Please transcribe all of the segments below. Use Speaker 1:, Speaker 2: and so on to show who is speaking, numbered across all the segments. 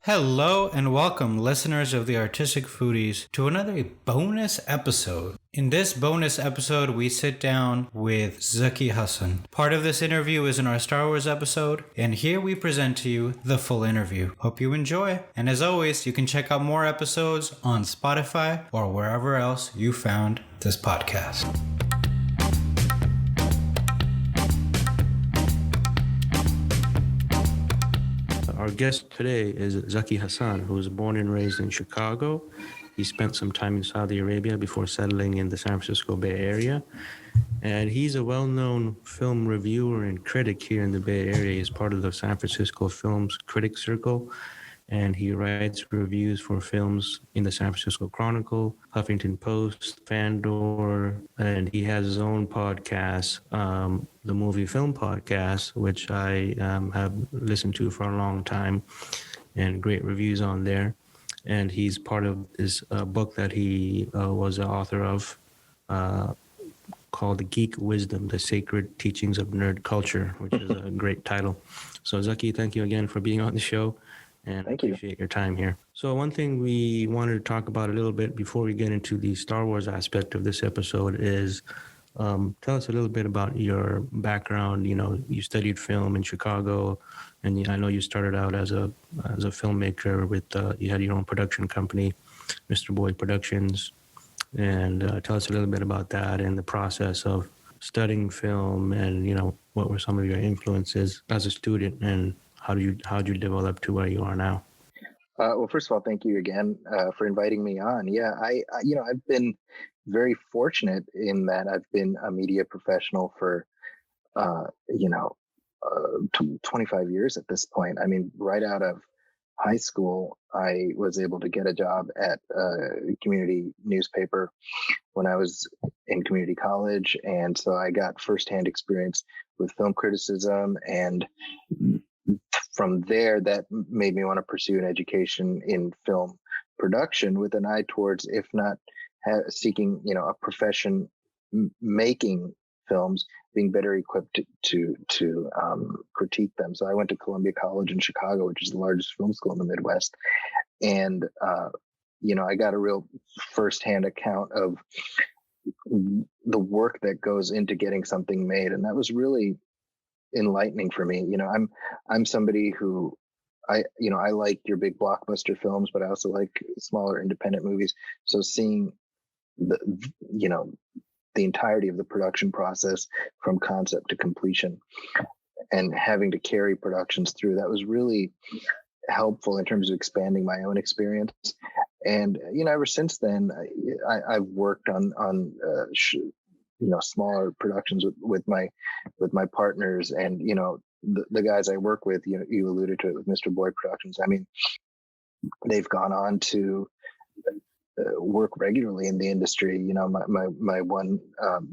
Speaker 1: Hello and welcome, listeners of the Artistic Foodies, to another bonus episode. In this bonus episode, we sit down with Zaki Hasan. Part of this interview is in our Star Wars episode, and here we present to you the full interview. Hope you enjoy, and as always, you can check out more episodes on Spotify or wherever else you found this podcast.
Speaker 2: Our guest today is Zaki Hasan, who was born and raised in Chicago. He spent some time in Saudi Arabia before settling in the San Francisco Bay Area. And he's a well-known film reviewer and critic here in the Bay Area. He's part of the San Francisco Films Critic Circle, and he writes reviews for films in the San Francisco Chronicle, Huffington Post, Fandor, and he has his own podcast, the Movie Film Podcast, which I have listened to for a long time, and great reviews on there. And he's part of this book that he was the author of, called The Geek Wisdom, The Sacred Teachings of Nerd Culture, which is a great title. So Zaki, thank you again for being on the show, and I appreciate your time here. So one thing we wanted to talk about a little bit before we get into the Star Wars aspect of this episode is tell us a little bit about your background. You know, you studied film in Chicago, and I know you started out as a filmmaker with you had your own production company, Mr. Boy Productions. And tell us a little bit about that and the process of studying film, and what were some of your influences as a student, and how did you develop to where you are now?
Speaker 3: Well, first of all, thank you again for inviting me on. Yeah, I've been very fortunate in that I've been a media professional for 25 years at this point. I mean, right out of high school, I was able to get a job at a community newspaper when I was in community college. And so I got firsthand experience with film criticism. And from there, that made me want to pursue an education in film production with an eye towards, if not seeking, a profession making films, being better equipped to critique them. So I went to Columbia College in Chicago, which is the largest film school in the Midwest. And, I got a real firsthand account of the work that goes into getting something made. And that was really enlightening for me. I'm somebody who I like your big blockbuster films, but I also like smaller independent movies. So seeing the entirety of the production process from concept to completion and having to carry productions through, that was really helpful in terms of expanding my own experience. And ever since then, I've worked on smaller productions with my partners, and the guys I work with. You alluded to it with Mr. Boy Productions. I mean, they've gone on to work regularly in the industry. My one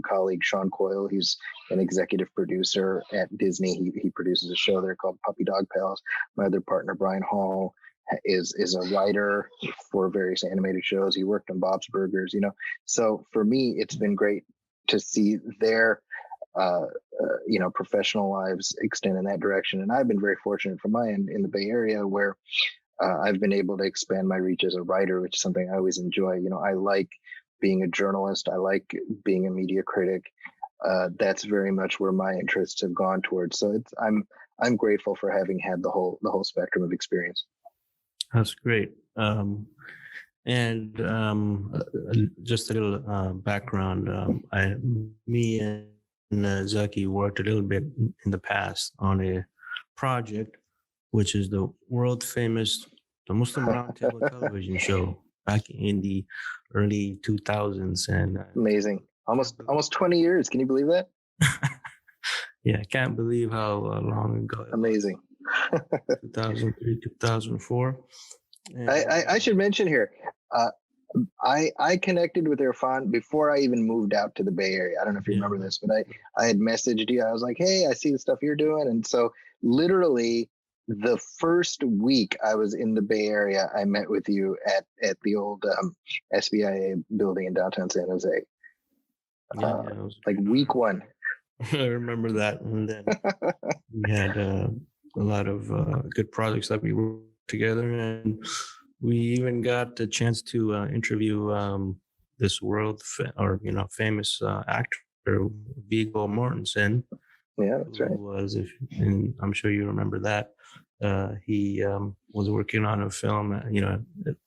Speaker 3: colleague, Sean Coyle, he's an executive producer at Disney. He produces a show there called Puppy Dog Pals. My other partner, Brian Hall, is a writer for various animated shows. He worked on Bob's Burgers. So for me, it's been great to see their professional lives extend in that direction. And I've been very fortunate from my end in the Bay Area, where I've been able to expand my reach as a writer, which is something I always enjoy. I like being a journalist. I like being a media critic. That's very much where my interests have gone towards. So I'm grateful for having had the whole spectrum of experience.
Speaker 2: That's great. Just a little background. Me and Zaki worked a little bit in the past on a project, which is the world famous The Muslim Roundtable television show back in the early 2000s. And
Speaker 3: amazing. Almost 20 years. Can you believe that?
Speaker 2: Yeah, I can't believe how long ago.
Speaker 3: Amazing.
Speaker 2: 2003, 2004. And
Speaker 3: I should mention here, I connected with Irfan before I even moved out to the Bay Area. I don't know if you remember this, but I had messaged you. I was like, hey, I see the stuff you're doing. And so literally the first week I was in the Bay Area, I met with you at the old SBIA building in downtown San Jose. Like week one.
Speaker 2: I remember that. And then we had a lot of good projects that we together, and we even got the chance to interview this famous actor Viggo Mortensen.
Speaker 3: Yeah, that's right.
Speaker 2: Who was, and I'm sure you remember that. He was working on a film.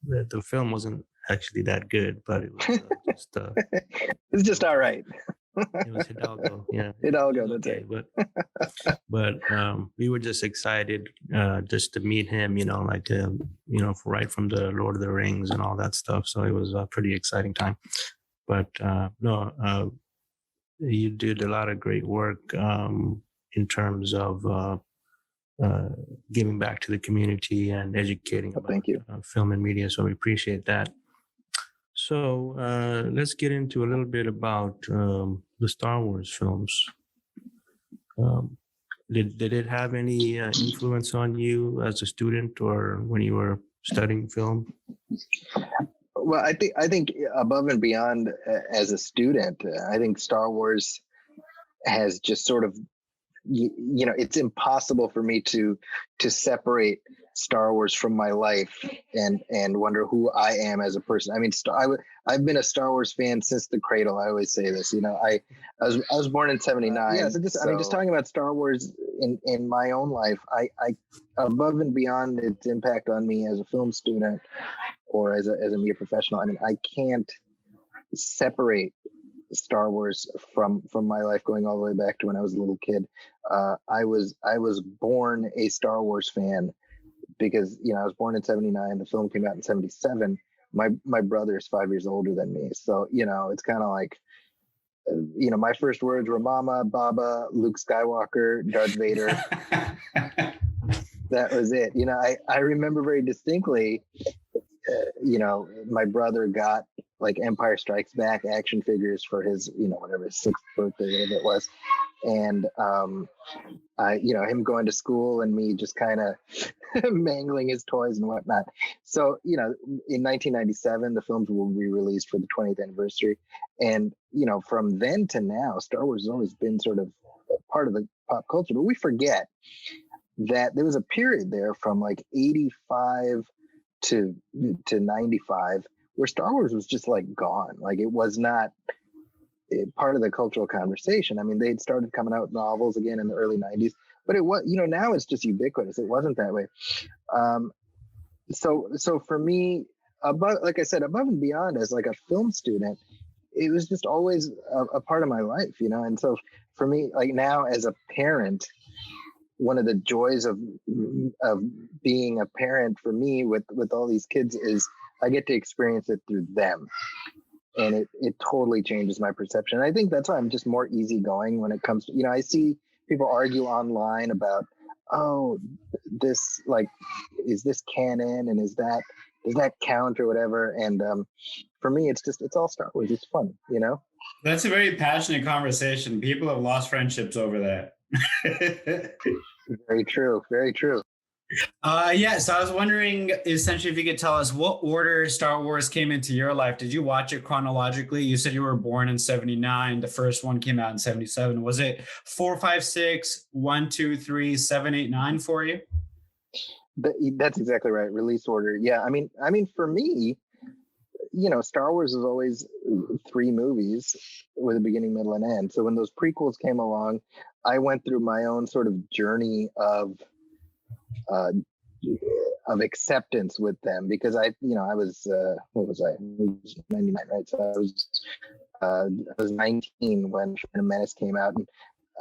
Speaker 2: The film wasn't actually that good, but it was just.
Speaker 3: It's just all right.
Speaker 2: It was Hidalgo, yeah.
Speaker 3: Hidalgo, that's
Speaker 2: Okay,
Speaker 3: right.
Speaker 2: but we were just excited just to meet him. Right from the Lord of the Rings and all that stuff. So it was a pretty exciting time. But you did a lot of great work in terms of giving back to the community and educating about
Speaker 3: Thank you.
Speaker 2: Film and media. So we appreciate that. So let's get into a little bit about the Star Wars films. Did it have any influence on you as a student or when you were studying film?
Speaker 3: Well, I think above and beyond as a student, I think Star Wars has just sort of, it's impossible for me to separate Star Wars from my life and wonder who I am as a person. I mean, I've been a Star Wars fan since the cradle. I always say this, I was born in '79. Yeah, so just talking about Star Wars in my own life, I above and beyond its impact on me as a film student or as a media professional. I mean, I can't separate Star Wars from my life going all the way back to when I was a little kid. I was born a Star Wars fan because I was born in '79. The film came out in '77. My brother is 5 years older than me, so it's kind of like my first words were Mama, Baba, Luke Skywalker, Darth Vader. That was it. I remember very distinctly. My brother got like Empire Strikes Back action figures for his, whatever, his 6th birthday, whatever it was. And, him going to school and me just kind of mangling his toys and whatnot. So, in 1997, the films will be released for the 20th anniversary. And, from then to now, Star Wars has always been sort of part of the pop culture, but we forget that there was a period there from like 85 to 95 where Star Wars was just like gone. Like it was not part of the cultural conversation. I mean, they'd started coming out with novels again in the early 90s, but it was, now it's just ubiquitous. It wasn't that way. So for me, like I said, above and beyond as like a film student, it was just always a part of my life, and so for me, like now as a parent, one of the joys of being a parent for me with all these kids is I get to experience it through them. And it totally changes my perception. I think that's why I'm just more easygoing when it comes to, I see people argue online about, this, like, is this canon and does that count or whatever? And for me, it's all Star Wars. It's fun,
Speaker 4: That's a very passionate conversation. People have lost friendships over that.
Speaker 3: Very true. Very true.
Speaker 4: So I was wondering, essentially, if you could tell us what order Star Wars came into your life. Did you watch it chronologically? You said you were born in '79. The first one came out in '77. Was it 4, 5, 6, 1, 2, 3, 7, 8, 9 for you?
Speaker 3: That's exactly right. Release order. Yeah. I mean, for me, Star Wars is always 3 movies with a beginning, middle, and end. So when those prequels came along, I went through my own sort of journey of acceptance with them because I was what was I? I was 99, right? So I was 19 when Phantom Menace came out, and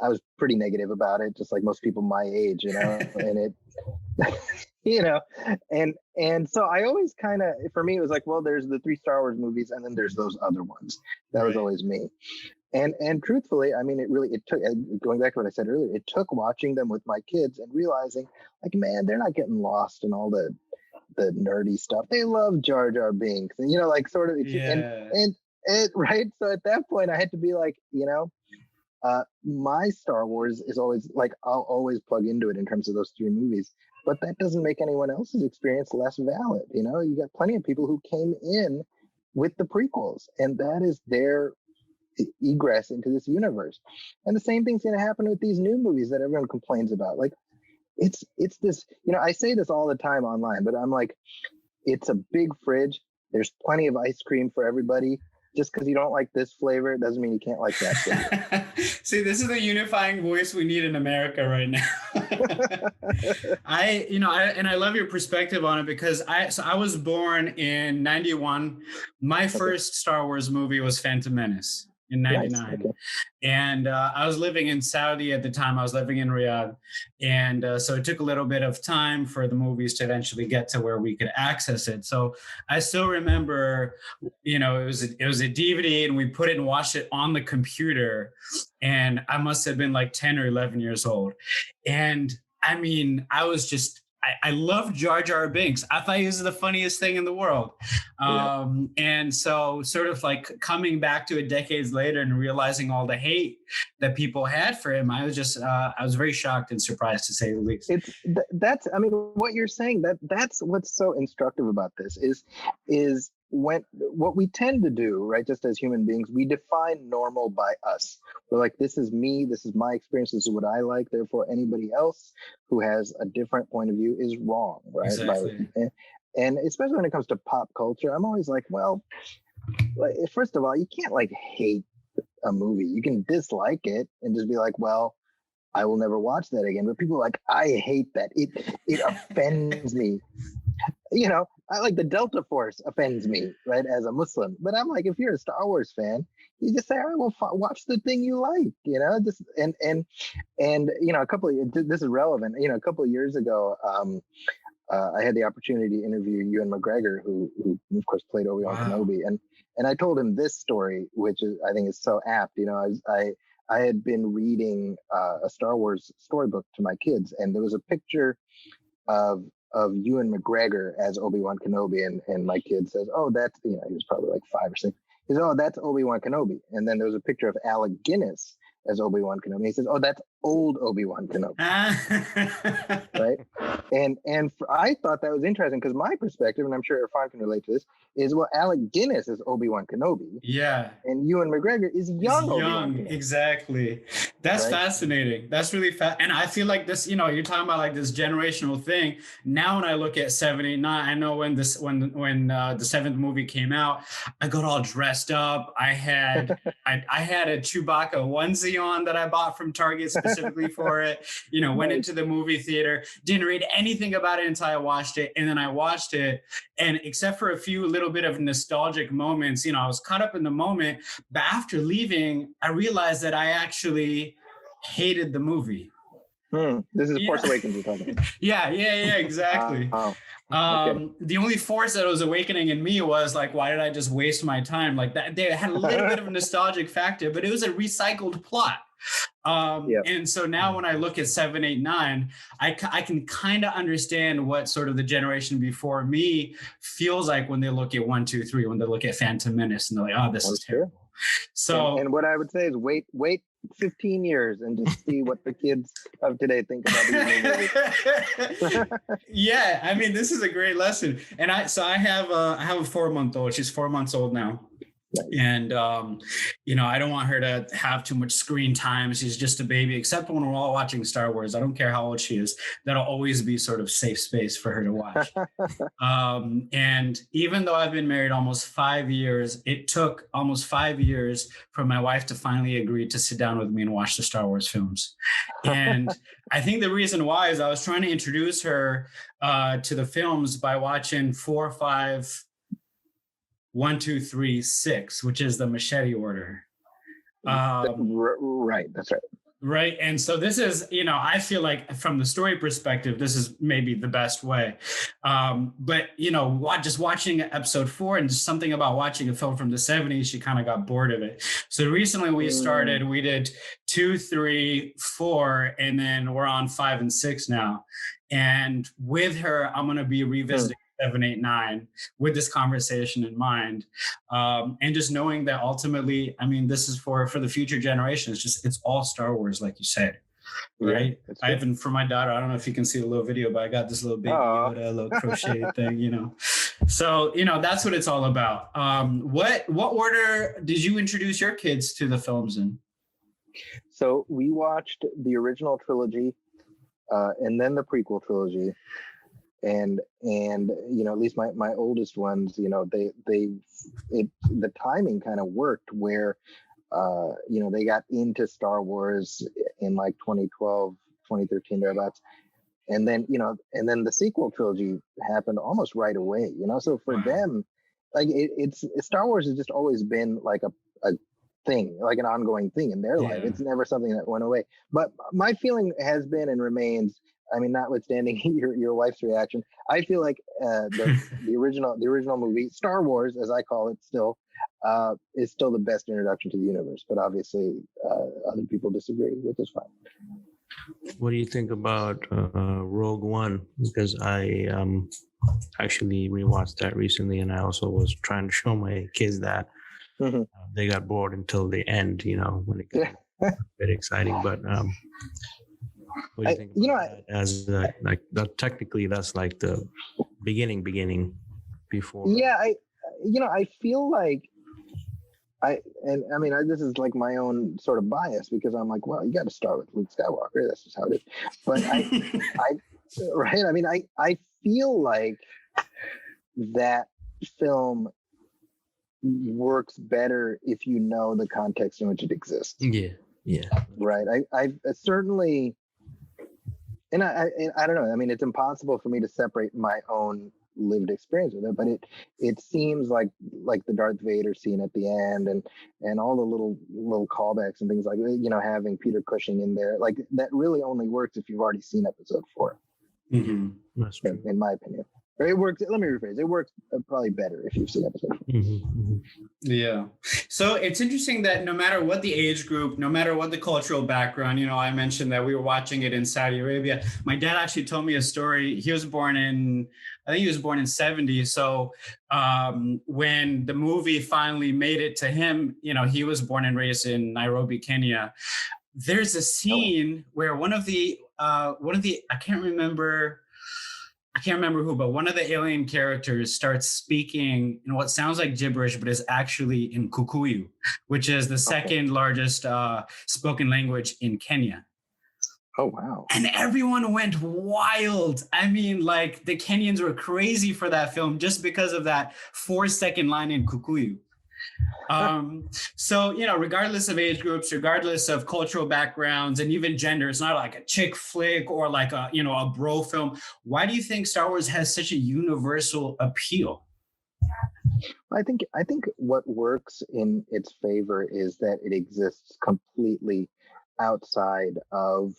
Speaker 3: I was pretty negative about it, just like most people my age, and it. And so I always kind of, for me, it was like, well, there's the 3 Star Wars movies, and then there's those other ones. That was always me. And truthfully, I mean, it took, going back to what I said earlier, it took watching them with my kids and realizing, like, man, they're not getting lost in all the nerdy stuff. They love Jar Jar Binks, and like sort of, and right. So at that point, I had to be like, my Star Wars is always like, I'll always plug into it in terms of those 3 movies. But that doesn't make anyone else's experience less valid. You got plenty of people who came in with the prequels, and that is their egress into this universe. And the same thing's going to happen with these new movies that everyone complains about. Like, it's this, I say this all the time online, but I'm like, it's a big fridge. There's plenty of ice cream for everybody. Just because you don't like this flavor doesn't mean you can't like that flavor.
Speaker 4: See, this is the unifying voice we need in America right now. I love your perspective on it, because I was born in 91. My first Star Wars movie was Phantom Menace in 99. Nice. Okay. And I was living in Saudi at the time. I was living in Riyadh. And so it took a little bit of time for the movies to eventually get to where we could access it. So I still remember, it was a DVD, and we put it and watched it on the computer. And I must have been like 10 or 11 years old. And I mean, I love Jar Jar Binks. I thought he was the funniest thing in the world. And so sort of like coming back to it decades later and realizing all the hate that people had for him, I was very shocked and surprised, to say the least.
Speaker 3: What you're saying, that's what's so instructive about this is when what we tend to do, right, just as human beings, we define normal by us. We're like, this is me, this is my experience, this is what I like, therefore anybody else who has a different point of view is wrong, right?
Speaker 4: Exactly.
Speaker 3: And especially when it comes to pop culture, I'm always like, well, first of all, you can't like hate a movie. You can dislike it and just be like, well, I will never watch that again. But people are like, I hate that. It offends me. I like the Delta Force offends me, right, as a Muslim. But I'm like, if you're a Star Wars fan, you just say, all right, well, watch the thing you like, just and this is relevant. A couple of years ago, I had the opportunity to interview Ewan McGregor, who of course played Obi-Wan Kenobi, and I told him this story, which I think is so apt. I had been reading a Star Wars storybook to my kids, and there was a picture of Ewan McGregor as Obi-Wan Kenobi, and my kid says, oh, that's, he was probably like 5 or 6. He says, oh, that's Obi-Wan Kenobi. And then there was a picture of Alec Guinness as Obi-Wan Kenobi. He says, oh, that's old Obi-Wan Kenobi. Right? And I thought that was interesting, because my perspective, and I'm sure Irfan can relate to this, is, well, Alec Guinness is Obi-Wan Kenobi.
Speaker 4: Yeah.
Speaker 3: And Ewan McGregor is young Obi-Wan Kenobi.
Speaker 4: Exactly. That's right? Fascinating. That's really and I feel like this, you're talking about like this generational thing. Now when I look at 7, 8, 9, I know when the 7th movie came out, I got all dressed up. I had I had a Chewbacca onesie on that I bought from Target specifically for it. Went into the movie theater, didn't read anything about it until I watched it. And then I watched it, and except for a few little bit of nostalgic moments, I was caught up in the moment. But after leaving, I realized that I actually hated the movie.
Speaker 3: This is Force Awakens you're talking about.
Speaker 4: Yeah, exactly. Okay. The only force that was awakening in me was like, why did I just waste my time like that? They had a little bit of a nostalgic factor, but it was a recycled plot. And so now when I look at 7, 8, 9, I can kind of understand what sort of the generation before me feels like when they look at 1, 2, 3, when they look at Phantom Menace, and they're like, oh, this is terrible. So,
Speaker 3: and what I would say is wait 15 years and just see what the kids of today think about these movies.
Speaker 4: Yeah, I mean, this is a great lesson. And I have a 4-month-old. She's 4 months old now. Nice. And, I don't want her to have too much screen time. She's just a baby, except when we're all watching Star Wars. I don't care how old she is. That'll always be sort of safe space for her to watch. And even though I've been married almost 5 years, it took almost 5 years for my wife to finally agree to sit down with me and watch the Star Wars films. And I think the reason why is I was trying to introduce her to the films by watching 4, 5, 1, 2, 3, 6, which is the machete order.
Speaker 3: Right, that's right.
Speaker 4: Right. And so this is, I feel like from the story perspective, this is maybe the best way. But, just watching episode 4 and just something about watching a film from the 70s, she kind of got bored of it. So recently we did 2, 3, 4, and then we're on 5 and 6 now. And with her, I'm going to be revisiting 7, 8, 9 with this conversation in mind. And just knowing that ultimately, I mean, this is for the future generations. It's all Star Wars, like you said. Right. Yeah, for my daughter, I don't know if you can see the little video, but I got this little baby Yoda, little crochet thing, So, that's what it's all about. What order did you introduce your kids to the films in?
Speaker 3: So we watched the original trilogy and then the prequel trilogy, and at least my oldest ones, the timing kind of worked where they got into Star Wars in like 2012, 2013 thereabouts, and then the sequel trilogy happened almost right away, so for them, like it's Star Wars has just always been like a thing, like an ongoing thing in their life. It's never something that went away. But my feeling has been and remains, I mean, notwithstanding your wife's reaction, I feel like the original movie, Star Wars, as I call it, still is still the best introduction to the universe. But obviously, other people disagree, which is fine.
Speaker 2: What do you think about Rogue One? Because I actually rewatched that recently, and I also was trying to show my kids that. Mm-hmm. They got bored until the end, when it got a bit exciting. But what do you think about that? As like that, technically, that's like the beginning before.
Speaker 3: Yeah, I feel like this is like my own sort of bias, because I'm like, well, you got to start with Luke Skywalker. That's just how it is. But right? I mean, I feel like that film works better if you know the context in which it exists.
Speaker 2: Yeah.
Speaker 3: Right. I certainly, and I don't know. I mean, it's impossible for me to separate my own lived experience with it, but it seems like the Darth Vader scene at the end, and all the little callbacks and things like that, having Peter Cushing in there, like that really only works if you've already seen episode 4.
Speaker 2: Mm-hmm. That's true.
Speaker 3: In my opinion. Or it works. Let me rephrase. It works probably better if you've seen episode 4.
Speaker 2: Mm-hmm.
Speaker 4: Yeah. So it's interesting that no matter what the age group, no matter what the cultural background, I mentioned that we were watching it in Saudi Arabia. My dad actually told me a story. He was born in 70. So when the movie finally made it to him, he was born and raised in Nairobi, Kenya. There's a scene where one of the I can't remember who, but one of the alien characters starts speaking in what sounds like gibberish, but is actually in Kikuyu, which is the second largest spoken language in Kenya.
Speaker 3: Oh, wow.
Speaker 4: And everyone went wild. I mean, like the Kenyans were crazy for that film just because of that 4-second line in Kikuyu. So, regardless of age groups, regardless of cultural backgrounds, and even gender, it's not like a chick flick or like a bro film. Why do you think Star Wars has such a universal appeal?
Speaker 3: I think what works in its favor is that it exists completely outside of,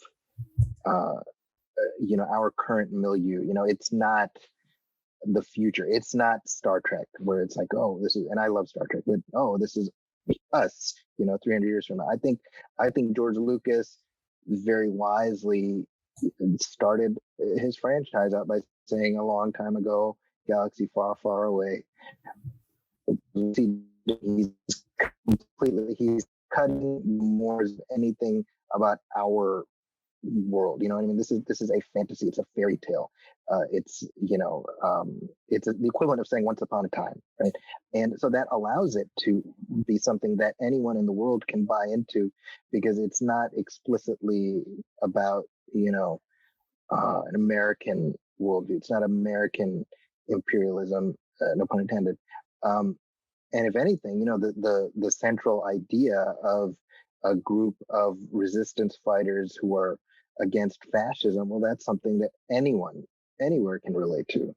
Speaker 3: our current milieu. It's not the future. It's not Star Trek, where it's like, oh, this is, and I love Star Trek, but oh, this is us, 300 years from now. I think George Lucas very wisely started his franchise out by saying a long time ago, galaxy far, far away. He's cutting more than anything about our world. You know what I mean? This is a fantasy. It's a fairy tale. It's the equivalent of saying once upon a time, right? And so that allows it to be something that anyone in the world can buy into, because it's not explicitly about an American worldview. It's not American imperialism, no pun intended. And if anything, the central idea of a group of resistance fighters who are against fascism, well, that's something that anyone anywhere can relate to.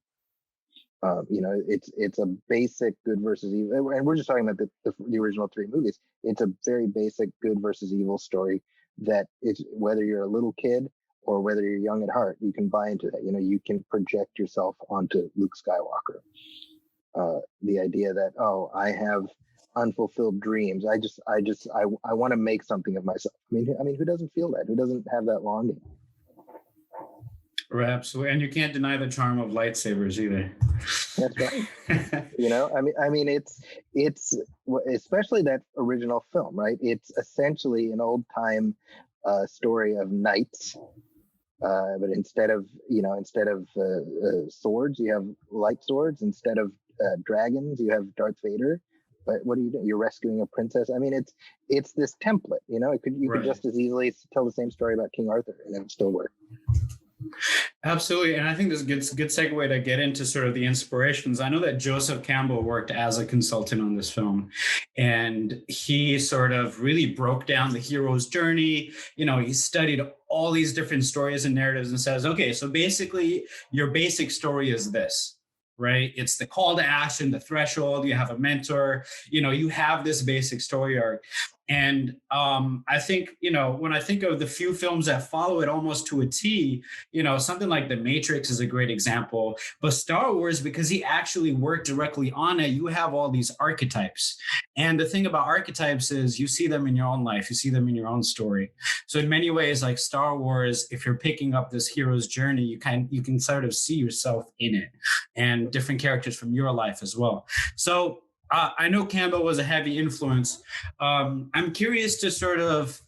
Speaker 3: It's a basic good versus evil, and we're just talking about the original 3 movies. It's a very basic good versus evil story that is, whether you're a little kid or whether you're young at heart, you can buy into that. You can project yourself onto Luke Skywalker. The idea that, oh, I have unfulfilled dreams. I want to make something of myself. I mean, who doesn't feel that? Who doesn't have that longing?
Speaker 4: Right, absolutely. And you can't deny the charm of lightsabers either.
Speaker 3: That's right. I mean, it's especially that original film, right? It's essentially an old time story of knights, but instead of swords, you have light swords. Instead of dragons, you have Darth Vader. But what are you doing? You're rescuing a princess. I mean, it's this template. You could just as easily tell the same story about King Arthur and it would still work.
Speaker 4: Absolutely. And I think this is a good segue to get into sort of the inspirations. I know that Joseph Campbell worked as a consultant on this film, and he sort of really broke down the hero's journey. He studied all these different stories and narratives and says, okay, so basically your basic story is this. Right. It's the call to action, the threshold. You have a mentor, you have this basic story arc. And I think, when I think of the few films that follow it almost to a T, something like The Matrix is a great example. But Star Wars, because he actually worked directly on it, you have all these archetypes. And the thing about archetypes is you see them in your own life, you see them in your own story. So in many ways, like Star Wars, if you're picking up this hero's journey, you can sort of see yourself in it and different characters from your life as well. So I know Campbell was a heavy influence. I'm curious to sort of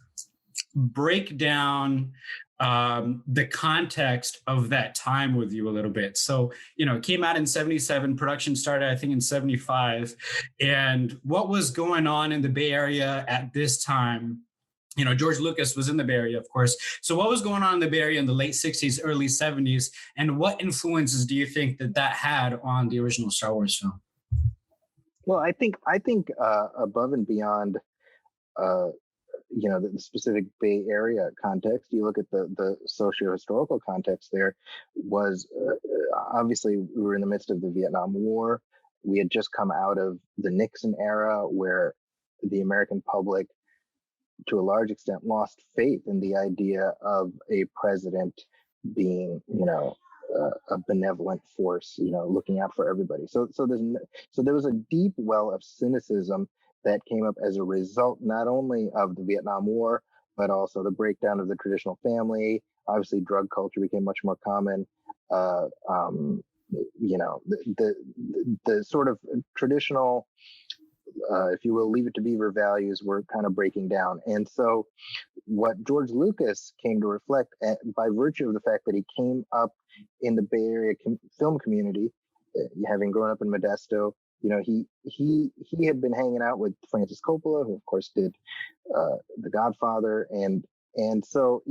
Speaker 4: break down the context of that time with you a little bit. So, it came out in 77, production started, I think, in 75. And what was going on in the Bay Area at this time? George Lucas was in the Bay Area, of course. So what was going on in the Bay Area in the late 60s, early 70s? And what influences do you think that had on the original Star Wars film?
Speaker 3: Well, I think above and beyond, the specific Bay Area context, you look at the socio-historical context. There was obviously we were in the midst of the Vietnam War. We had just come out of the Nixon era, where the American public, to a large extent, lost faith in the idea of a president being, a benevolent force, looking out for everybody. So there was a deep well of cynicism that came up as a result not only of the Vietnam War, but also the breakdown of the traditional family. Obviously, drug culture became much more common. The sort of traditional, if you will, Leave It to Beaver values were kind of breaking down. And so what George Lucas came to reflect, by virtue of the fact that he came up in the Bay Area film community, having grown up in Modesto, he had been hanging out with Francis Coppola, who of course did The Godfather, and so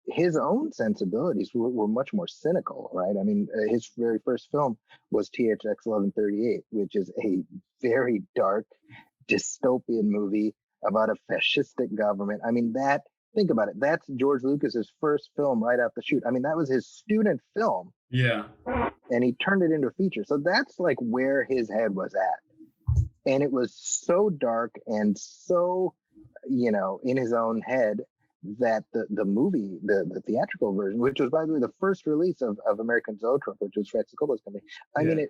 Speaker 3: his own sensibilities were much more cynical, right? I mean, his very first film was THX 1138, which is a very dark dystopian movie about a fascistic government. I mean, think about it. That's George Lucas's first film right out the chute. I mean, that was his student film.
Speaker 4: Yeah.
Speaker 3: And he turned it into a feature. So that's like where his head was at. And it was so dark and so, in his own head, that the movie, the theatrical version, which was, by the way, the first release of American Zoetrope, which was Francis Coppola's company, I mean,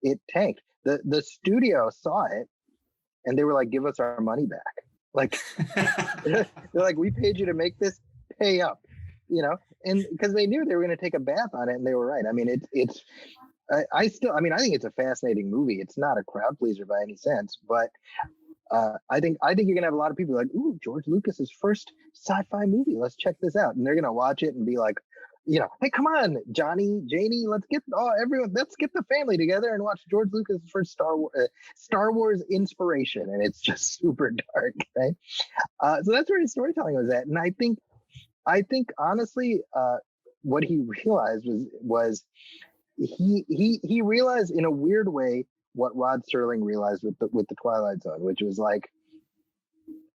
Speaker 3: it tanked. The studio saw it, and they were like, "Give us our money back." Like, they're like, "We paid you to make this, pay up," and because they knew they were going to take a bath on it, and they were right. I mean, I think it's a fascinating movie. It's not a crowd pleaser by any sense, but I think you're gonna have a lot of people like, "Ooh, George Lucas's first sci-fi movie. Let's check this out," and they're gonna watch it and be like, "Hey, come on, Johnny, Janie, let's get the family together and watch George Lucas's first Star Wars inspiration," and it's just super dark, right? So that's where his storytelling was at, and I think honestly, what he realized was he realized in a weird way what Rod Serling realized with the Twilight Zone, which was like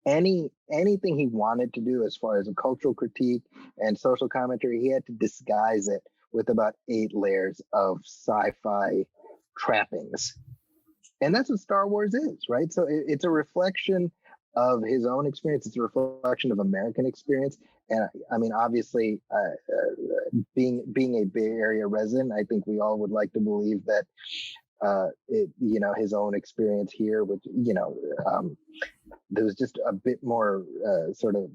Speaker 3: anything he wanted to do as far as a cultural critique and social commentary, he had to disguise it with about 8 layers of sci-fi trappings. And that's what Star Wars is, right? So it's a reflection of his own experience. It's a reflection of American experience. And I mean, obviously, being a Bay Area resident, I think we all would like to believe that his own experience here, which there was just a bit more sort of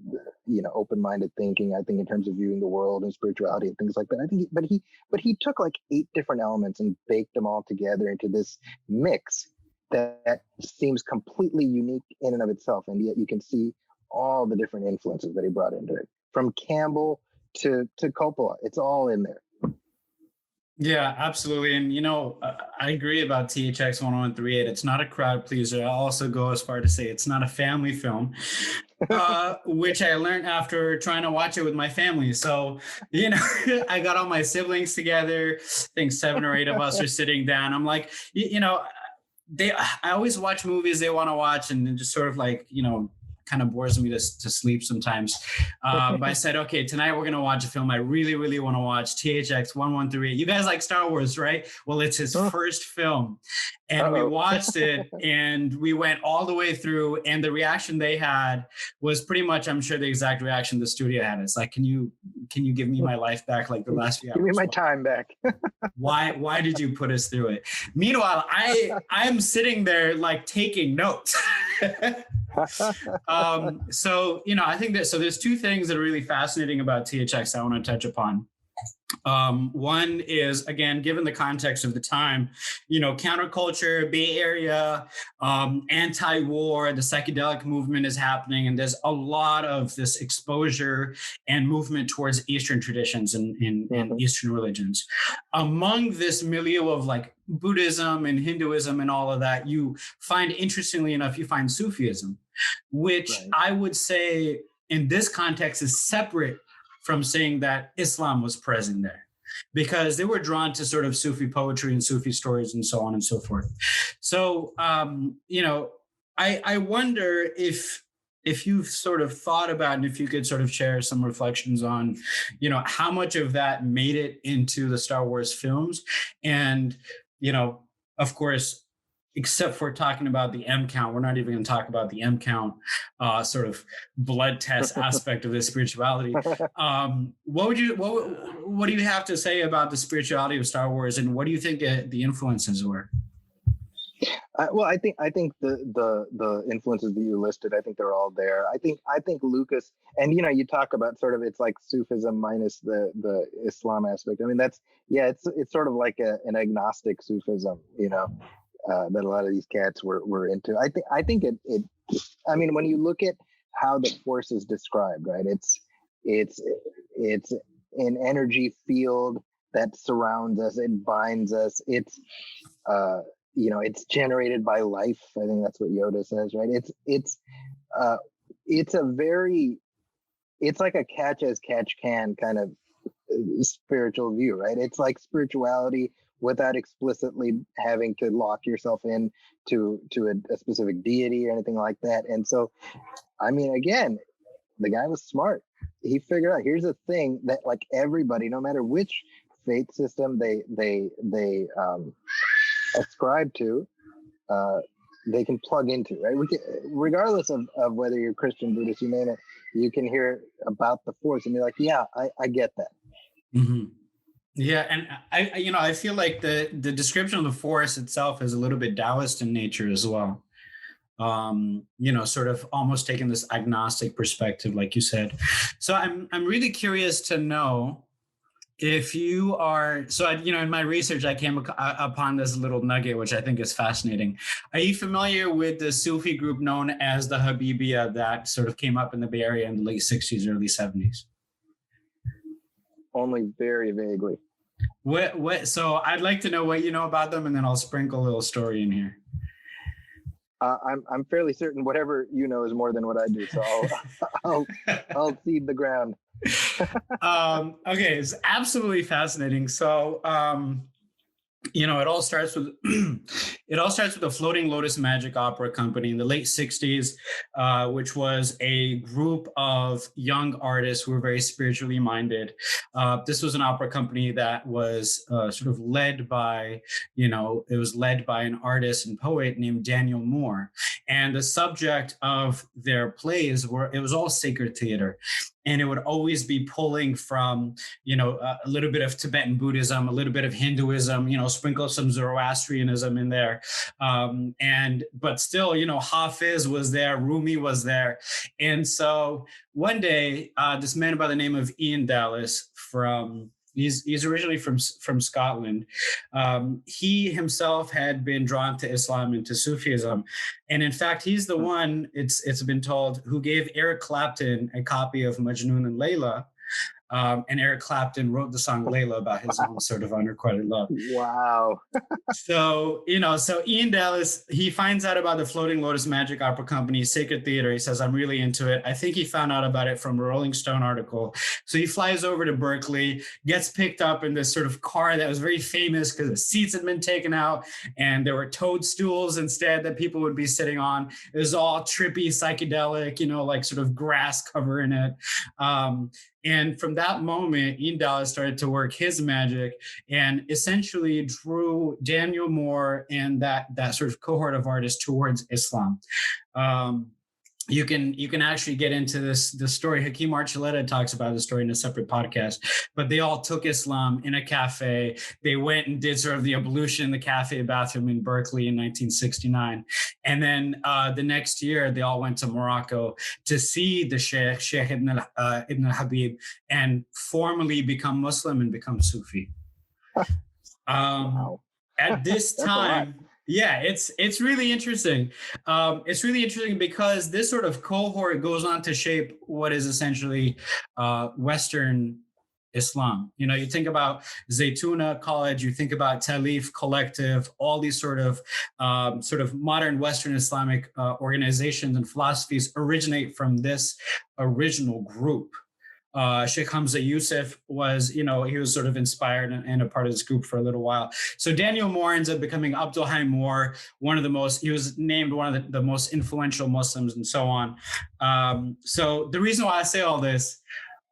Speaker 3: open-minded thinking, I think, in terms of viewing the world and spirituality and things like that. I think but he took like 8 different elements and baked them all together into this mix that seems completely unique in and of itself, and yet you can see all the different influences that he brought into it, from Campbell to Coppola. It's all in there.
Speaker 4: Yeah, absolutely. And, I agree about THX 1138. It's not a crowd pleaser. I'll also go as far to say it's not a family film. which I learned after trying to watch it with my family. So, I got all my siblings together. I think 7 or 8 of us are sitting down. I'm like, I always watch movies they want to watch, and it just sort of like, kind of bores me to sleep sometimes. But I said, okay, tonight we're going to watch a film I really, really want to watch, THX 1138. You guys like Star Wars, right? Well, it's his first film. And we watched it, and we went all the way through, and the reaction they had was pretty much, I'm sure, the exact reaction the studio had. It's like, can you give me my life back, like the last few hours?
Speaker 3: Give me my time back.
Speaker 4: Why did you put us through it? Meanwhile, I'm sitting there like taking notes. So, I think that, so there's 2 things that are really fascinating about THX I want to touch upon. One is, again, given the context of the time, counterculture, Bay Area, anti-war, the psychedelic movement is happening, and there's a lot of this exposure and movement towards Eastern traditions and Eastern religions. Among this milieu of like Buddhism and Hinduism and all of that, you find, interestingly enough, you find Sufism, which I would say in this context is separate from saying that Islam was present there, because they were drawn to sort of Sufi poetry and Sufi stories and so on and so forth. So, I wonder if you've sort of thought about, and if you could sort of share some reflections on, how much of that made it into the Star Wars films. And, of course, except for talking about the M count, we're not even going to talk about the M count sort of blood test aspect of this spirituality. What do you have to say about the spirituality of Star Wars, and what do you think the influences were?
Speaker 3: Well, I think the influences that you listed, I think they're all there. I think Lucas, and you talk about sort of, it's like Sufism minus the Islam aspect. I mean, it's sort of like an agnostic Sufism, that a lot of these cats were into. I think it I mean, when you look at how the Force is described, right? It's an energy field that surrounds us, it binds us. It's generated by life. I think that's what Yoda says, right? It's like a catch as catch can kind of spiritual view, right? It's like spirituality without explicitly having to lock yourself in to a specific deity or anything like that. And so, I mean, again, the guy was smart. He figured out, here's a thing that like everybody, no matter which faith system they ascribe to, they can plug into, right? Regardless of whether you're Christian, Buddhist, you name it, you can hear about the Force and be like, yeah, I get that.
Speaker 4: Mm-hmm. Yeah, and I feel like the description of the Force itself is a little bit Taoist in nature as well. Sort of almost taking this agnostic perspective, like you said. So I'm really curious to know if you are. So in my research, I came upon this little nugget, which I think is fascinating. Are you familiar with the Sufi group known as the Habibia that sort of came up in the Bay Area in the late 60s, early 70s?
Speaker 3: Only very vaguely.
Speaker 4: What? So I'd like to know what you know about them, and then I'll sprinkle a little story in here.
Speaker 3: I'm fairly certain whatever you know is more than what I do, so I'll cede the ground.
Speaker 4: Okay, it's absolutely fascinating. So it all starts with the Floating Lotus Magic Opera Company in the late 60s, which was a group of young artists who were very spiritually minded. This was an opera company that was sort of led by an artist and poet named Daniel Moore. And the subject of their plays was all sacred theater. And it would always be pulling from, a little bit of Tibetan Buddhism, a little bit of Hinduism, sprinkle some Zoroastrianism in there. But still, Hafiz was there, Rumi was there. And so one day, this man by the name of Ian Dallas he's originally from Scotland. He himself had been drawn to Islam and to Sufism. And in fact, he's the one, it's been told, who gave Eric Clapton a copy of Majnun and Layla. and Eric Clapton wrote the song Layla about his own sort of unrequited love.
Speaker 3: Wow.
Speaker 4: So, so Ian Dallas, he finds out about the Floating Lotus Magic Opera Company, Sacred Theater. He says, I'm really into it. I think he found out about it from a Rolling Stone article. So he flies over to Berkeley, gets picked up in this sort of car that was very famous because the seats had been taken out and there were toadstools instead that people would be sitting on. It was all trippy, psychedelic, like sort of grass cover in it. And from that moment, Ian Dallas started to work his magic and essentially drew Daniel Moore and that sort of cohort of artists towards Islam. You can actually get into the story. Hakeem Archuleta talks about the story in a separate podcast, but they all took Islam in a cafe. They went and did sort of the ablution in the cafe bathroom in Berkeley in 1969. And then the next year, they all went to Morocco to see the Sheikh Ibn al-Habib, and formally become Muslim and become Sufi.
Speaker 3: Wow.
Speaker 4: At this time, yeah, it's really interesting. It's really interesting because this sort of cohort goes on to shape what is essentially Western Islam. You think about Zaytuna College, you think about Talif Collective, all these sort of modern Western Islamic organizations and philosophies originate from this original group. Sheikh Hamza Yusuf was, he was sort of inspired and a part of this group for a little while. So Daniel Moore ends up becoming Abdul Hai Moore, he was named one of the most influential Muslims and so on. So the reason why I say all this,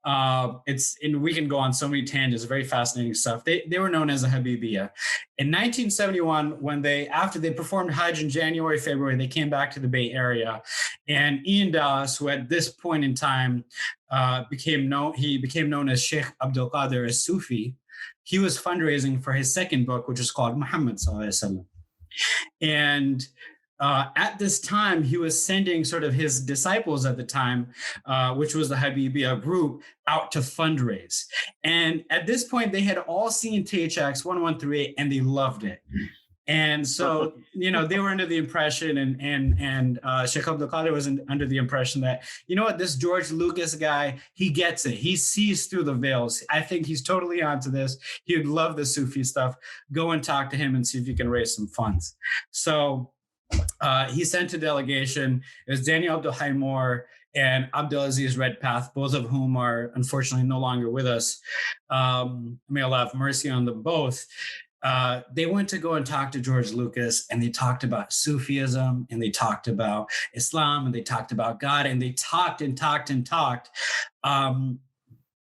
Speaker 4: we can go on so many tangents, very fascinating stuff. They were known as a Habibiyya. In 1971, after they performed Hajj in January, February, they came back to the Bay Area, and Ian Dallas, who at this point in time became known as Sheikh Abdul Qadir as-Sufi, he was fundraising for his second book, which is called Muhammad Sallallahu Alaihi Wasallam. And at this time, he was sending sort of his disciples at the time, which was the Habibiyya group, out to fundraise. And at this point, they had all seen THX 1138 and they loved it. And so, they were under the impression, and Sheikh Abdul Qadir was under the impression that, this George Lucas guy, he gets it. He sees through the veils. I think he's totally onto this. He would love the Sufi stuff. Go and talk to him and see if you can raise some funds. So he sent a delegation. It was Daniel Abdul Hai Moore and Abdulaziz Redpath, both of whom are unfortunately no longer with us. May Allah have mercy on them both. They went to go and talk to George Lucas, and they talked about Sufism, and they talked about Islam, and they talked about God, and they talked and talked and talked.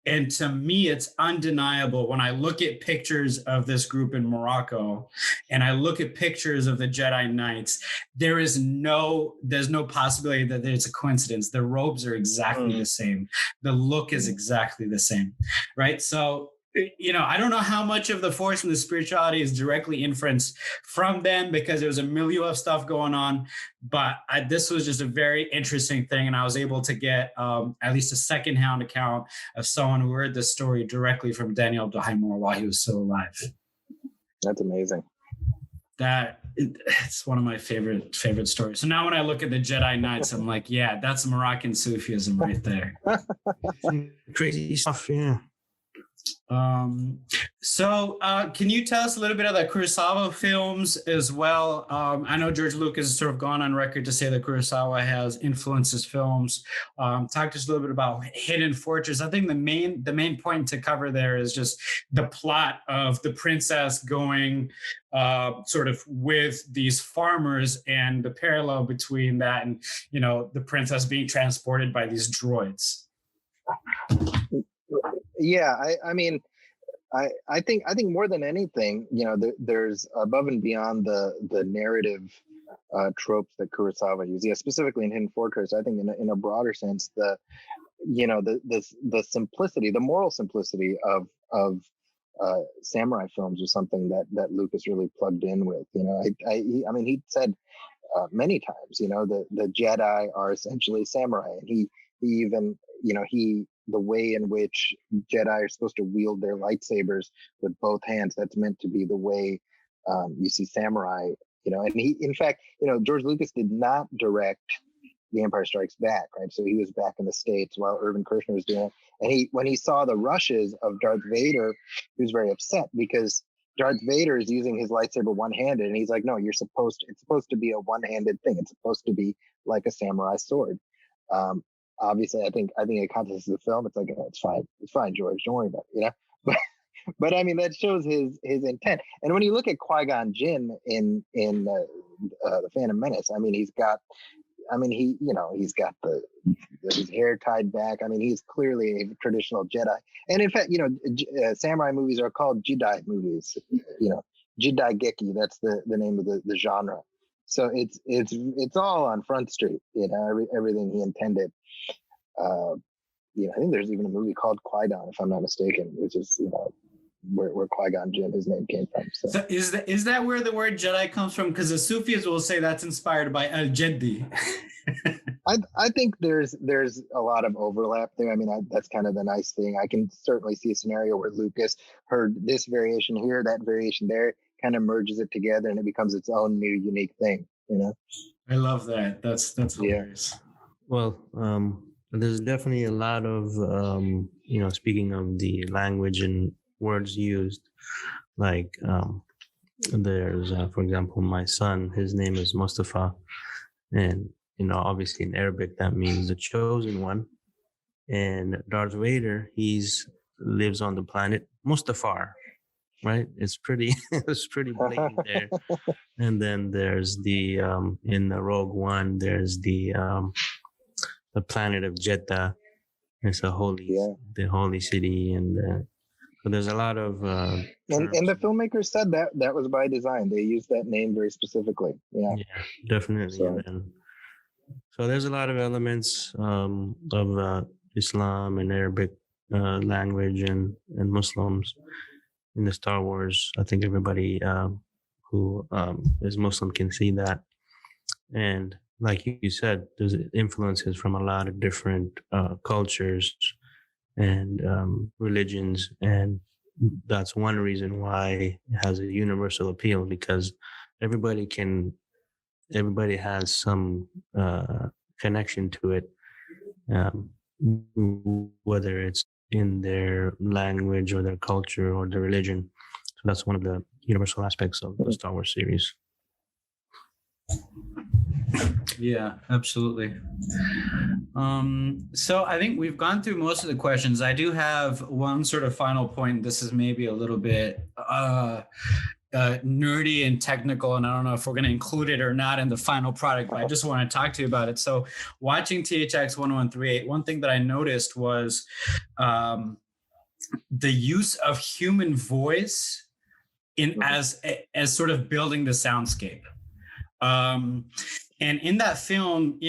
Speaker 4: And to me, it's undeniable when I look at pictures of this group in Morocco and I look at pictures of the Jedi Knights, there's no possibility that it's a coincidence. The robes are exactly the same. The look is exactly the same, right? So, I don't know how much of the Force and the spirituality is directly inferenced from them because there was a milieu of stuff going on. But this was just a very interesting thing. And I was able to get at least a secondhand account of someone who heard this story directly from Daniel Abdul Hai Moore while he was still alive.
Speaker 3: That's amazing.
Speaker 4: It's one of my favorite stories. So now when I look at the Jedi Knights, I'm like, yeah, that's Moroccan Sufism right there.
Speaker 2: Crazy stuff, yeah.
Speaker 4: So can you tell us a little bit of the Kurosawa films as well? I know George Lucas has sort of gone on record to say that Kurosawa has influenced his films. Talk to us a little bit about Hidden Fortress. I think the main point to cover there is just the plot of the princess going sort of with these farmers and the parallel between that and, the princess being transported by these droids.
Speaker 3: Yeah, I think more than anything, there's above and beyond the narrative tropes that Kurosawa uses. Yeah, specifically in Hidden Fortress, I think in a broader sense, the simplicity, the moral simplicity of samurai films was something that Lucas really plugged in with. He said many times, the Jedi are essentially samurai, and he even the way in which Jedi are supposed to wield their lightsabers with both hands, that's meant to be the way you see samurai, and he, in fact, George Lucas did not direct, The Empire Strikes Back, right? So he was back in the States while Irvin Kershner was doing it. And when he saw the rushes of Darth Vader, he was very upset because Darth Vader is using his lightsaber one-handed, and he's like, no, it's supposed to be a one-handed thing. It's supposed to be like a samurai sword. Obviously, I think in context of the film, it's like, oh, it's fine, George, don't worry about it, But I mean, that shows his intent. And when you look at Qui-Gon Jinn in the Phantom Menace, I mean, he's got his hair tied back. I mean, he's clearly a traditional Jedi. And in fact, samurai movies are called Jedi movies. Jedi Geki. That's the name of the genre. So it's all on Front Street. Everything he intended. I think there's even a movie called Qui-Gon, if I'm not mistaken, which is where Qui-Gon Jinn, his name came from.
Speaker 4: So is that where the word Jedi comes from? Because the Sufis will say that's inspired by Al Jedi.
Speaker 3: I think there's a lot of overlap there. I mean, that's kind of the nice thing. I can certainly see a scenario where Lucas heard this variation here, that variation there, kind of merges it together, and it becomes its own new unique thing.
Speaker 4: I love that. That's hilarious.
Speaker 2: Yeah. Well, there's definitely a lot of speaking of the language and words used, like there's for example, my son, his name is Mustafa, and obviously in Arabic that means the chosen one, and Darth Vader, lives on the planet Mustafar, right? It's pretty blatant there. And then there's the in the Rogue One, there's the planet of Jeddah. It's the holy city, and so there's a lot of
Speaker 3: and the filmmakers said that was by design. They used that name very specifically. Yeah,
Speaker 2: definitely. So there's a lot of elements of Islam and Arabic language and Muslims in the Star Wars. I think everybody who is Muslim can see that. And like you said, there's influences from a lot of different cultures and religions, and that's one reason why it has a universal appeal, because everybody has some connection to it, whether it's in their language or their culture or their religion. So that's one of the universal aspects of the Star Wars series.
Speaker 4: Yeah, absolutely. So I think we've gone through most of the questions. I do have one sort of final point. This is maybe a little bit nerdy and technical, and I don't know if we're going to include it or not in the final product, but I just want to talk to you about it. So watching THX 1138, one thing that I noticed was the use of human voice as sort of building the soundscape. And in that film,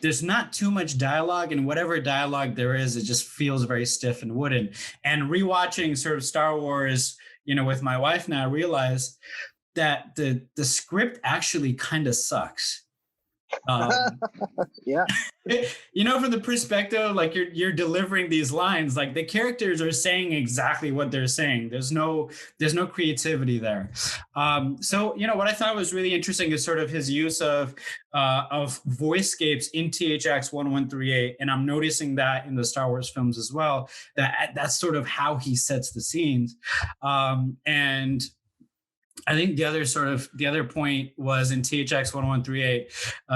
Speaker 4: there's not too much dialogue, and whatever dialogue there is, it just feels very stiff and wooden. And rewatching sort of Star Wars, with my wife now, I realized that the script actually kind of sucks.
Speaker 3: Yeah.
Speaker 4: From the perspective, like you're delivering these lines, like the characters are saying exactly what they're saying. There's no creativity there. So what I thought was really interesting is sort of his use of voicescapes in THX 1138, and I'm noticing that in the Star Wars films as well. That's sort of how he sets the scenes, and I think the other point was in THX 1138,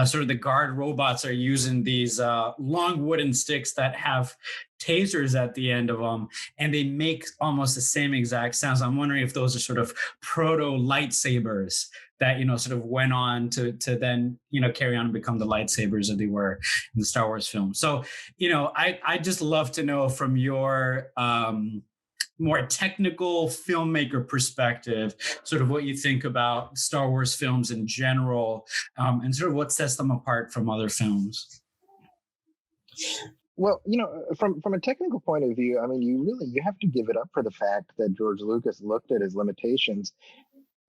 Speaker 4: sort of the guard robots are using these long wooden sticks that have tasers at the end of them, and they make almost the same exact sounds. I'm wondering if those are sort of proto lightsabers that sort of went on to then carry on and become the lightsabers that they were in the Star Wars film. So I just love to know from your more technical filmmaker perspective, sort of what you think about Star Wars films in general, and sort of what sets them apart from other films.
Speaker 3: Well, from a technical point of view, I mean, you have to give it up for the fact that George Lucas looked at his limitations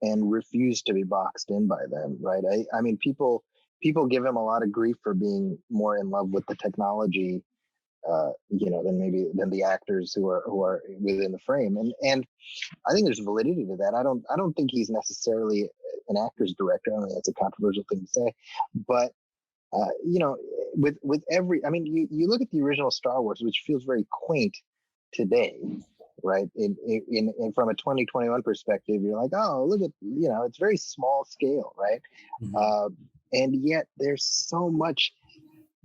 Speaker 3: and refused to be boxed in by them, right? I mean, people give him a lot of grief for being more in love with the technology than the actors who are within the frame, and I think there's validity to that. I don't think he's necessarily an actor's director. I mean, that's a controversial thing to say, but you know, with every, I mean, you look at the original Star Wars, which feels very quaint today, right? In from a 2021 perspective, you're like, oh, look at, you know, it's very small scale, right?
Speaker 4: Mhm.
Speaker 3: And yet there's so much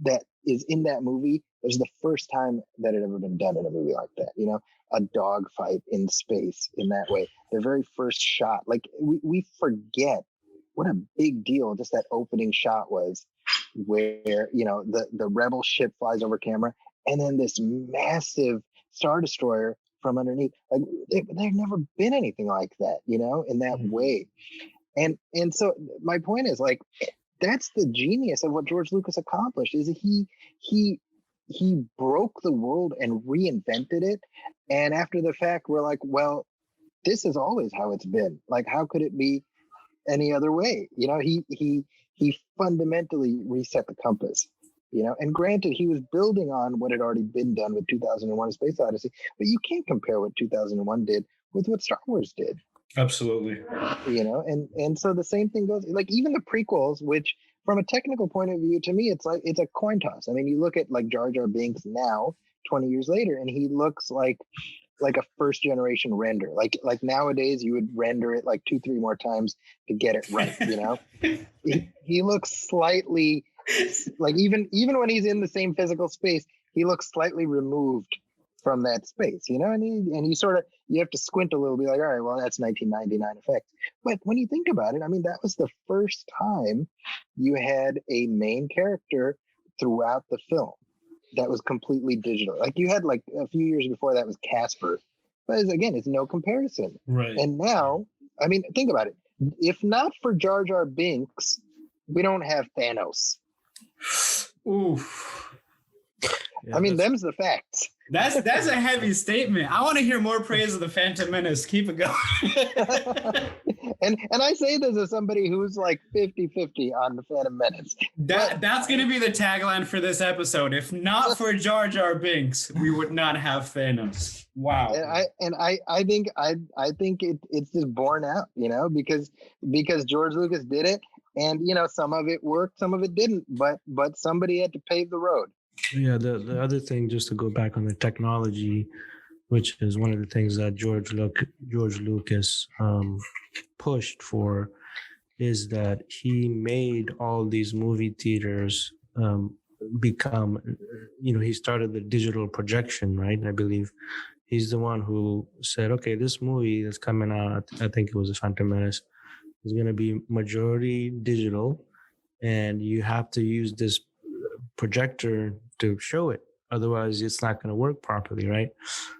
Speaker 3: that is in that movie. It was the first time that it had ever been done in a movie like that, you know, a dog fight in space in that way. The very first shot, like we forget what a big deal just that opening shot was, where, you know, the rebel ship flies over camera and then this massive Star Destroyer from underneath. Like there'd never been anything like that, you know, in that way. And so my point is, like, that's the genius of what George Lucas accomplished, is he broke the world and reinvented it. And after the fact, we're like, well, this is always how it's been. Like, how could it be any other way? You know, he fundamentally reset the compass. You know, and granted, he was building on what had already been done with 2001: A Space Odyssey, but you can't compare what 2001 did with what Star Wars did.
Speaker 4: Absolutely.
Speaker 3: You know, and so the same thing goes, like, even the prequels, which from a technical point of view, to me, it's like it's a coin toss. I mean, you look at like Jar Jar Binks now, 20 years later, and he looks like a first generation render. Like nowadays, you would render it like 2-3 more times to get it right. You know, he looks slightly like, even when he's in the same physical space, he looks slightly removed from that space, you know, and you sort of, you have to squint a little bit, like, all right, well, that's 1999 effects. But when you think about it, I mean, that was the first time you had a main character throughout the film that was completely digital. Like, you had, like, a few years before that was Casper, but again, it's no comparison.
Speaker 4: Right.
Speaker 3: And now, I mean, think about it. If not for Jar Jar Binks, we don't have Thanos.
Speaker 4: Oof.
Speaker 3: Yeah, I mean, them's the facts.
Speaker 4: That's a heavy statement. I want to hear more praise of the Phantom Menace. Keep it going.
Speaker 3: and I say this as somebody who's like 50-50 on the Phantom Menace.
Speaker 4: That's going to be the tagline for this episode. If not for Jar Jar Binks, we would not have Thanos. Wow.
Speaker 3: And I think it's just borne out, you know, because George Lucas did it, and, you know, some of it worked, some of it didn't, but somebody had to pave the road.
Speaker 2: Yeah, the other thing, just to go back on the technology, which is one of the things that George Lucas pushed for, is that he made all these movie theaters become, you know, he started the digital projection, right? I believe he's the one who said, okay, this movie that's coming out, I think it was a Phantom Menace, is going to be majority digital, and you have to use this projector to show it, otherwise it's not going to work properly, right?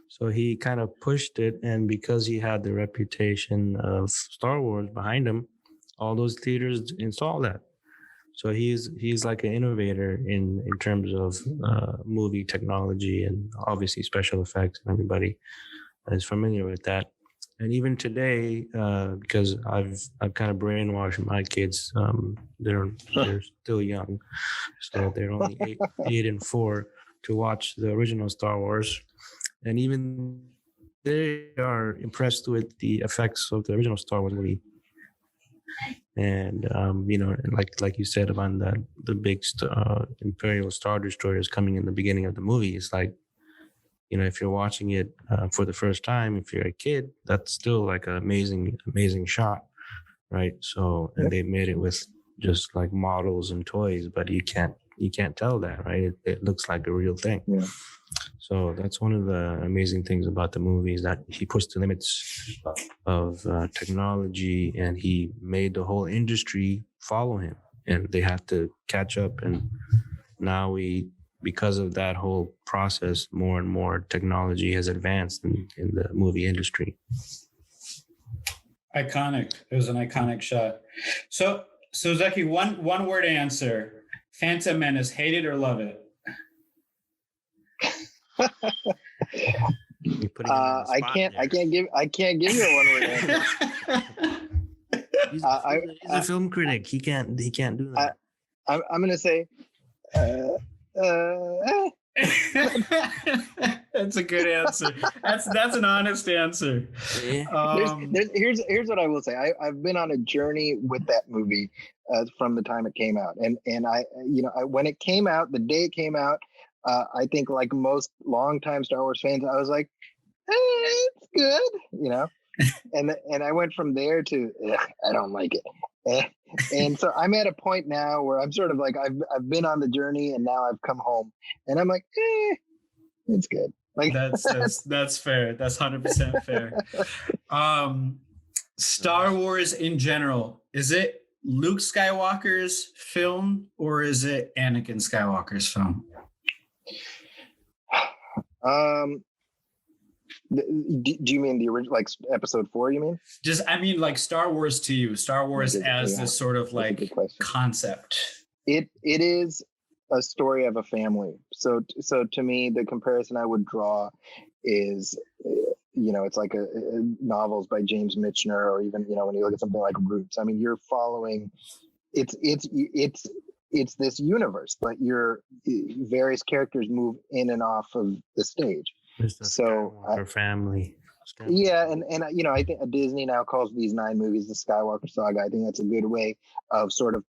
Speaker 2: So he kind of pushed it, and because he had the reputation of Star Wars behind him, all those theaters install that. So he's like an innovator in terms of movie technology, and obviously special effects, and everybody is familiar with that. And even today, because I've kind of brainwashed my kids, they're still young, so they're only 8 and 4, to watch the original Star Wars, and even they are impressed with the effects of the original Star Wars movie. And you know, like you said about the big Imperial Star Destroyers coming in the beginning of the movie, it's like, you know, if you're watching it for the first time, if you're a kid, that's still like an amazing shot, right? So, and they made it with just like models and toys, but you can't tell that, right? It looks like a real thing.
Speaker 3: Yeah.
Speaker 2: So that's one of the amazing things about the movie, is that he pushed the limits of technology, and he made the whole industry follow him, and they have to catch up. And now because of that whole process, more and more technology has advanced in the movie industry.
Speaker 4: Iconic. It was an iconic shot. So Zaki, one word answer: Phantom Menace. Hate it or love it?
Speaker 3: I can't give you a one word answer.
Speaker 2: He's a film critic. He can't do that.
Speaker 3: I'm gonna say
Speaker 4: That's a good answer. That's an honest answer.
Speaker 2: Yeah.
Speaker 3: Here's what I will say. I've been on a journey with that movie from the time it came out, and when it came out, the day it came out, I think like most longtime Star Wars fans, I was like, it's good, and I went from there to I don't like it. And so I'm at a point now where I'm sort of like I've been on the journey and now I've come home and I'm like, it's good. Like
Speaker 4: that's fair. That's 100% fair. Star Wars in general, is it Luke Skywalker's film or is it Anakin Skywalker's film?
Speaker 3: Do you mean the original, like episode 4? You mean?
Speaker 4: I mean like Star Wars to you, Star Wars as this sort of like concept.
Speaker 3: It is a story of a family. So to me, the comparison I would draw is, it's like a novels by James Michener, or even when you look at something like Roots. I mean, you're following. It's this universe, but your various characters move in and off of the stage.
Speaker 2: It's the Skywalker family.
Speaker 3: Yeah, and I think Disney now calls these 9 movies the Skywalker saga. I think that's a good way of sort of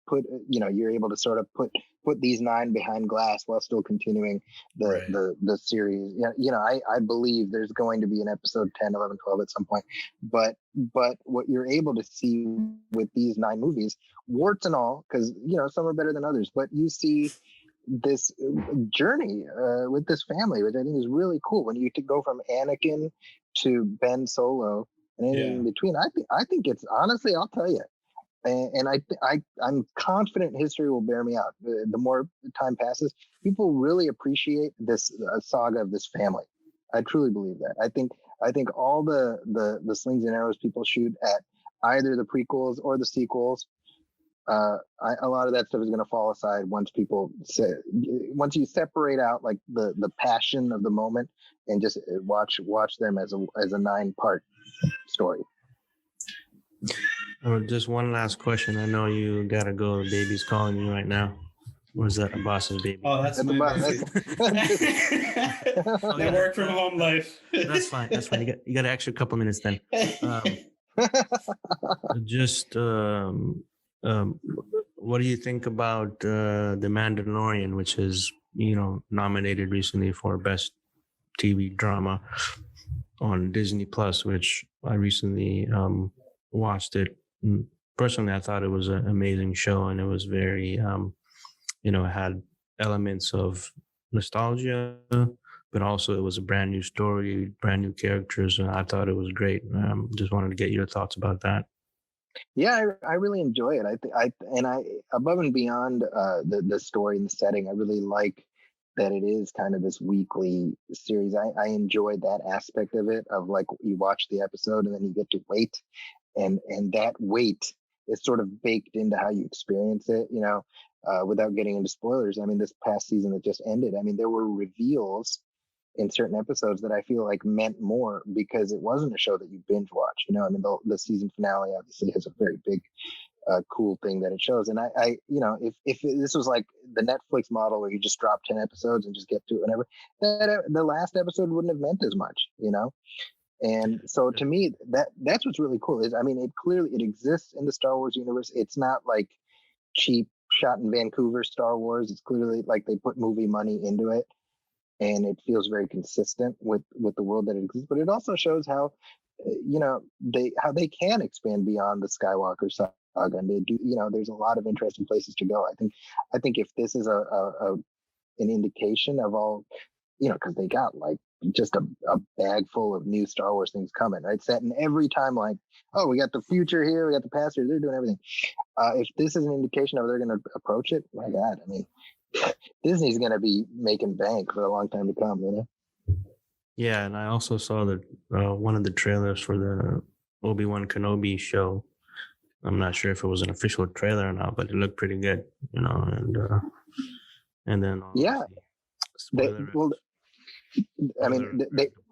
Speaker 3: you're able to sort of put these 9 behind glass while still continuing the series. I believe there's going to be an episode 10, 11, 12 at some point. But what you're able to see with these 9 movies, warts and all, because some are better than others, but you see this journey with this family, which I think is really cool. When you go from Anakin to Ben Solo and anything in between, I think it's honestly, I'll tell you, and I'm confident history will bear me out. The more time passes, people really appreciate this saga of this family. I truly believe that. I think all the slings and arrows people shoot at either the prequels or the sequels, a lot of that stuff is going to fall aside once once you separate out like the passion of the moment and just watch them as a 9-part story.
Speaker 2: Just one last question. I know you gotta go. The baby's calling you right now. Or is that a boss's baby?
Speaker 4: Oh, that's my baby. They work from home life.
Speaker 2: That's fine. You got an extra couple minutes then. What do you think about The Mandalorian, which is nominated recently for Best TV Drama on Disney Plus, which I recently watched it. Personally, I thought it was an amazing show, and it was very, it had elements of nostalgia, but also it was a brand new story, brand new characters, and I thought it was great. Just wanted to get your thoughts about that.
Speaker 3: Yeah, I really enjoy it. I above and beyond the story and the setting, I really like that it is kind of this weekly series. I enjoyed that aspect of it, of like you watch the episode and then you get to wait, and that wait is sort of baked into how you experience it. Without getting into spoilers, I mean, this past season that just ended, I mean, there were reveals in certain episodes that I feel like meant more because it wasn't a show that you binge watch. I mean, the season finale obviously has a very big, cool thing that it shows. And I if this was like the Netflix model where you just drop 10 episodes and just get to it whenever, the last episode wouldn't have meant as much, And so to me, that's what's really cool is, I mean, it exists in the Star Wars universe. It's not like cheap shot in Vancouver Star Wars. It's clearly like they put movie money into it. And it feels very consistent with the world that it exists, but it also shows how, they can expand beyond the Skywalker saga, and they do. There's a lot of interesting places to go. I think if this is an indication of all, because they got like just a bag full of new Star Wars things coming, right? Set in every timeline. Oh, we got the future here, we got the past here. They're doing everything. If this is an indication of how they're going to approach it, my God, I mean. Disney's going to be making bank for a long time to come,
Speaker 2: Yeah, and I also saw that one of the trailers for the Obi-Wan Kenobi show. I'm not sure if it was an official trailer or not, but it looked pretty good, and then the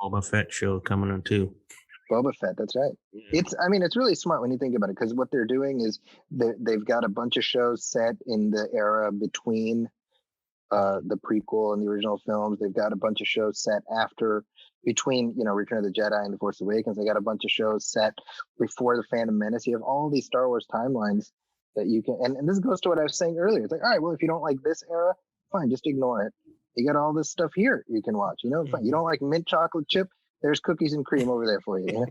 Speaker 2: Boba Fett show coming on too.
Speaker 3: Boba Fett, that's right. Yeah. It's really smart when you think about it, because what they're doing is they've got a bunch of shows set in the era between the prequel and the original films. They've got a bunch of shows set between Return of the Jedi and The Force Awakens. They got a bunch of shows set before The Phantom Menace. You have all these Star Wars timelines that you can, and this goes to what I was saying earlier. It's like, all right, well, if you don't like this era, fine, just ignore it. You got all this stuff here you can watch. Fine. You don't like mint chocolate chip? There's cookies and cream over there for you.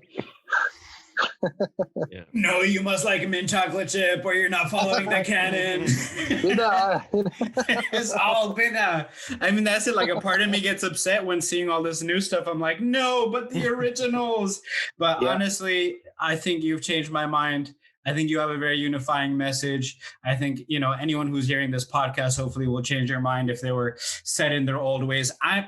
Speaker 2: Yeah.
Speaker 4: No, you must like mint chocolate chip or you're not following the canon. It's all bid'ah. I mean, that's it. Like, a part of me gets upset when seeing all this new stuff. I'm like, no, but the originals. But honestly, I think you've changed my mind. I think you have a very unifying message. I think, anyone who's hearing this podcast hopefully will change their mind if they were set in their old ways. I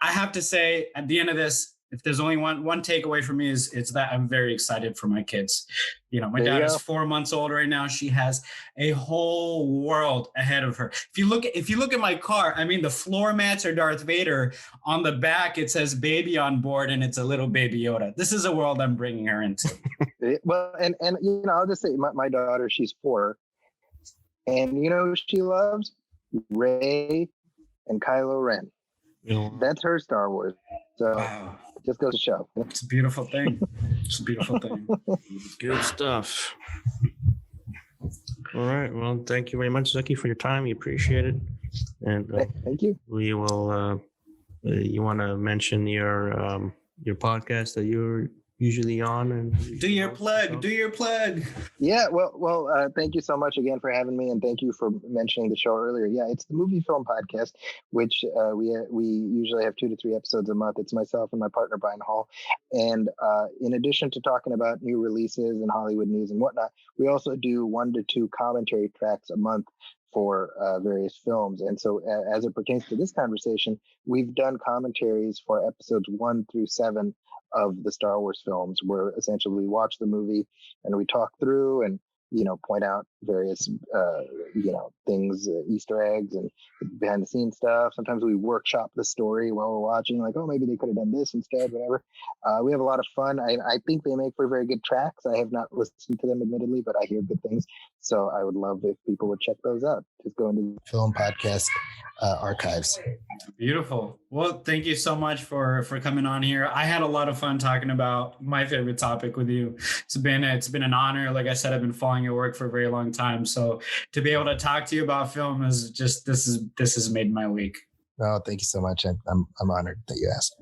Speaker 4: have to say, at the end of this, if there's only one takeaway for me, it's that I'm very excited for my kids. My daughter is 4 months old right now. She has a whole world ahead of her. If you look at my car, I mean, the floor mats are Darth Vader. On the back, it says baby on board, and it's a little baby Yoda. This is a world I'm bringing her into.
Speaker 3: Well, and I'll just say my daughter, she's 4, and who she loves? Rey and Kylo Ren.
Speaker 2: Yeah.
Speaker 3: That's her Star Wars. So
Speaker 4: Wow.
Speaker 3: it just goes to show.
Speaker 4: It's a beautiful thing. It's a beautiful thing.
Speaker 2: Good stuff. All right. Well, thank you very much, Zaki, for your time. We appreciate it. And
Speaker 3: Thank you.
Speaker 2: we will. You want to mention your podcast that you're usually on and
Speaker 4: Do your plug.
Speaker 3: Yeah, well, thank you so much again for having me, and thank you for mentioning the show earlier. Yeah, it's the Movie Film Podcast, which we usually have 2 to 3 episodes a month. It's myself and my partner Brian Hall, and in addition to talking about new releases and Hollywood news and whatnot, we also do 1 to 2 commentary tracks a month for various films. And so as it pertains to this conversation, we've done commentaries for episodes 1 through 7 of the Star Wars films, where essentially we watch the movie and we talk through and point out various things, Easter eggs and behind the scenes stuff. Sometimes we workshop the story while we're watching, like, oh, maybe they could have done this instead, whatever. We have a lot of fun. I think they make for very good tracks. I have not listened to them admittedly, but I hear good things. So I would love if people would check those out. Just go into the Film Podcast archives.
Speaker 4: Beautiful. Well, thank you so much for coming on here. I had a lot of fun talking about my favorite topic with you. It's been an honor. Like I said, I've been following your work for a very long time. So to be able to talk to you about film is just this has made my week.
Speaker 3: Oh, thank you so much. I'm honored that you asked.